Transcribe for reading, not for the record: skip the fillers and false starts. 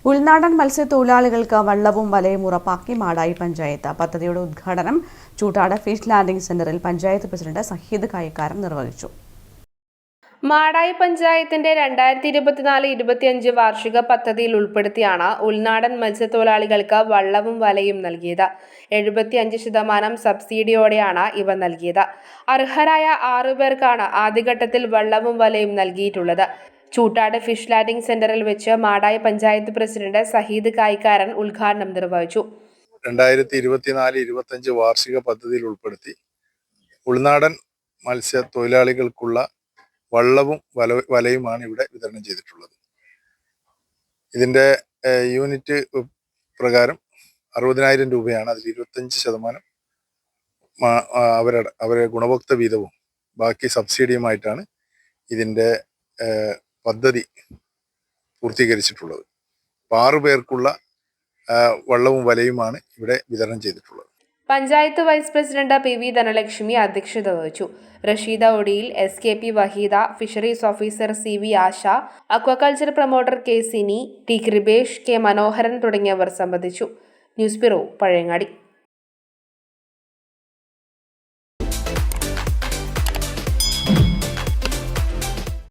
ഉൾനാടൻ മത്സ്യത്തൊഴിലാളികൾക്ക് വള്ളവും വലയും ഉറപ്പാക്കി മാടായി പഞ്ചായത്ത്. പദ്ധതിയുടെ ഉദ്ഘാടനം ചൂട്ടാട് ഫിഷ് ലാൻഡിംഗ് സെന്ററിൽ പഞ്ചായത്ത് പ്രസിഡന്റ് സഹീദ് കായക്കാരൻ നിർവഹിച്ചു. മാടായി പഞ്ചായത്തിന്റെ 2024-25 വാർഷിക പദ്ധതിയിൽ ഉൾപ്പെടുത്തിയാണ് ഉൾനാടൻ മത്സ്യത്തൊഴിലാളികൾക്ക് വള്ളവും വലയും നൽകിയത്. 75% സബ്സിഡിയോടെയാണ് ഇവ നൽകിയത്. അർഹരായ 6 പേർക്കാണ് ആദ്യഘട്ടത്തിൽ വള്ളവും വലയും നൽകിയിട്ടുള്ളത്. ചൂട്ടാട് ഫിഷ് ലാൻഡിംഗ് സെന്ററിൽ വെച്ച് മാടായി പഞ്ചായത്ത് പ്രസിഡന്റ് സഹീദ് കായക്കാരൻ ഉദ്ഘാടനം നിർവഹിച്ചു. 2024-25 വാർഷിക പദ്ധതിയിൽ ഉൾപ്പെടുത്തി ഉൾനാടൻ മത്സ്യത്തൊഴിലാളികൾക്കുള്ള വള്ളവും വലയുമാണ് ഇവിടെ വിതരണം ചെയ്തിട്ടുള്ളത്. ഇതിൻ്റെ യൂണിറ്റ് പ്രകാരം 60,000 രൂപയാണ്. അതിൽ 25% അവരുടെ ഗുണഭോക്തൃ വീതവും ബാക്കി സബ്സിഡിയുമായിട്ടാണ് ഇതിൻ്റെ പദ്ധതി പൂർത്തീകരിച്ചിട്ടുള്ളത്. 6 പേർക്കുള്ള വള്ളവും വലയുമാണ് ഇവിടെ വിതരണം ചെയ്തിട്ടുള്ളത്. Panchayat vice president PV Dhanalakshmi അധ്യക്ഷത വഹിച്ചു. റഷീദ ഒടിയിൽ, SKP Waheeda, fisheries officer CV Asha, aquaculture promoter K Sini, T Kripesh, K Manoharan തുടങ്ങിയവർ സംബന്ധിച്ചു. News bureau, Pazhayangadi.